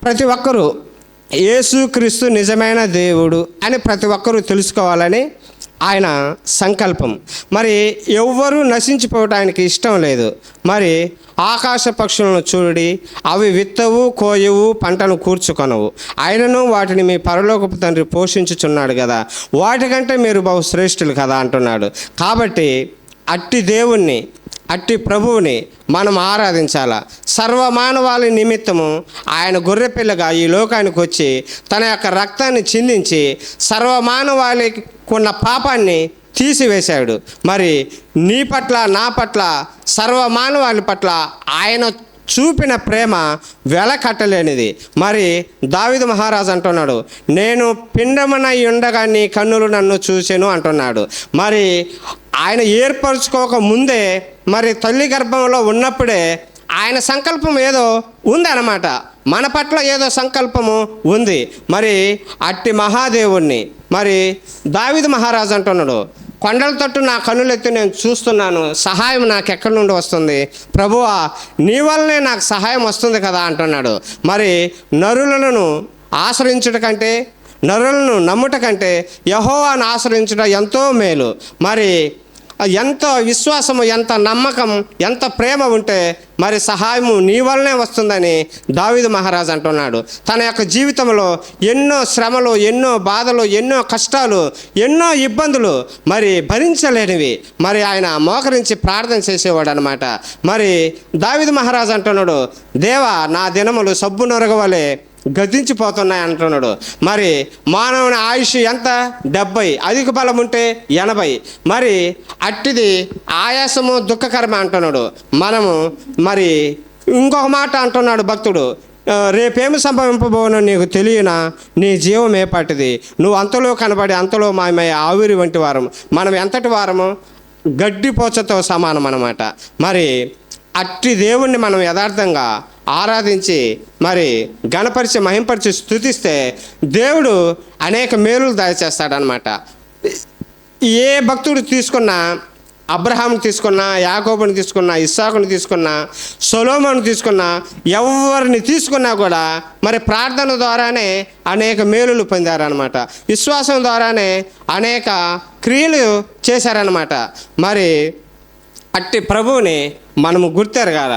ప్రతి ఒక్కరూ యేసుక్రీస్తు నిజమైన దేవుడు అని ప్రతి ఒక్కరూ తెలుసుకోవాలని ఆయన సంకల్పం. మరి ఎవ్వరూ నశించిపోవటానికి ఇష్టం లేదు. మరి ఆకాశ పక్షులను చూడి, అవి విత్తవు, కోయవు, పంటను కూర్చుకొనవు, ఆయనను వాటిని మీ పరలోకపు తండ్రి పోషించుచున్నాడు కదా, వాటికంటే మీరు బహు శ్రేష్ఠులు కదా అంటున్నాడు. కాబట్టి అట్టి దేవుణ్ణి, అట్టి ప్రభువుని మనం ఆరాధించాలా. సర్వమానవాళి నిమిత్తము ఆయన గొర్రెపిల్లగా ఈ లోకానికి వచ్చి తన యొక్క రక్తాన్ని చిందించి సర్వమానవాళికి ఉన్న పాపాన్ని తీసివేశాడు. మరి నీ పట్ల, నా పట్ల, సర్వమానవాళి పట్ల ఆయన చూపిన ప్రేమ వెల కట్టలేనిది. మరి దావీదు మహారాజు అంటున్నాడు, నేను పిండమనై ఉండగా నీ కన్నులు నన్ను చూసెను అంటున్నాడు. మరి ఆయన ఏర్పరచుకోక ముందే, మరి తల్లి గర్భంలో ఉన్నప్పుడే ఆయన సంకల్పం ఏదో ఉందన్నమాట. మన పట్ల ఏదో సంకల్పము ఉంది. మరి అట్టి మహాదేవుణ్ణి మరి దావీదు మహారాజు అంటున్నాడు, కొండల తట్టు నా కన్నులెత్తి నేను చూస్తున్నాను, సహాయం నాకు ఎక్కడి నుండి వస్తుంది? ప్రభువా, నీ వల్లనే నాకు సహాయం వస్తుంది కదా అంటున్నాడు. మరి నరులను ఆశ్రయించుట కంటే, నరులను నమ్ముట కంటే యెహోవాను ఆశ్రయించుట ఎంతో మేలు. మరి ఎంత విశ్వాసము, ఎంత నమ్మకం, ఎంత ప్రేమ ఉంటే మరి సహాయము నీ వల్లనే వస్తుందని దావీదు మహారాజు అంటున్నాడు. తన యొక్క జీవితంలో ఎన్నో శ్రమలు, ఎన్నో బాధలు, ఎన్నో కష్టాలు, ఎన్నో ఇబ్బందులు మరి భరించలేనివి మరి ఆయన మోకరించి ప్రార్థన చేసేవాడు అనమాట. మరి దావీదు మహారాజు అంటున్నాడు, దేవా, నా దినములు సబ్బు నొరగవలే గతించిపోతున్నాయి అంటున్నాడు. మరి మానవుని ఆయుష్ ఎంత? 70, అధిక బలం ఉంటే 80. మరి అట్టిది ఆయాసము దుఃఖకరమ అంటున్నాడు. మనము మరి ఇంకొక మాట అంటున్నాడు భక్తుడు, రేపేమి సంభవింపబోనో నీకు తెలియనా, నీ జీవం ఏపాటిది, నువ్వు అంతలో కనబడి అంతలో మాయమయ్యే ఆవిరి వంటి వారం. మనం ఎంతటి వారము? గడ్డిపోచతో సమానం అన్నమాట. మరి అట్టి దేవుణ్ణి మనం యథార్థంగా ఆరాధించి మరి గణపరిచి, మహింపరిచి స్తుతిస్తే దేవుడు అనేక మేలులు దయచేస్తాడనమాట. ఏ భక్తుడు తీసుకున్నా, అబ్రహాంని తీసుకున్నా, యాకోబుని తీసుకున్నా, ఇస్సాకుని తీసుకున్నా, సొలొమోను తీసుకున్నా, ఎవరిని తీసుకున్నా కూడా మరి ప్రార్థన ద్వారానే అనేక మేలులు పొందారనమాట. విశ్వాసం ద్వారానే అనేక క్రియలు చేశారనమాట. మరి అట్టి ప్రభువుని మనము గుర్తెరగాల.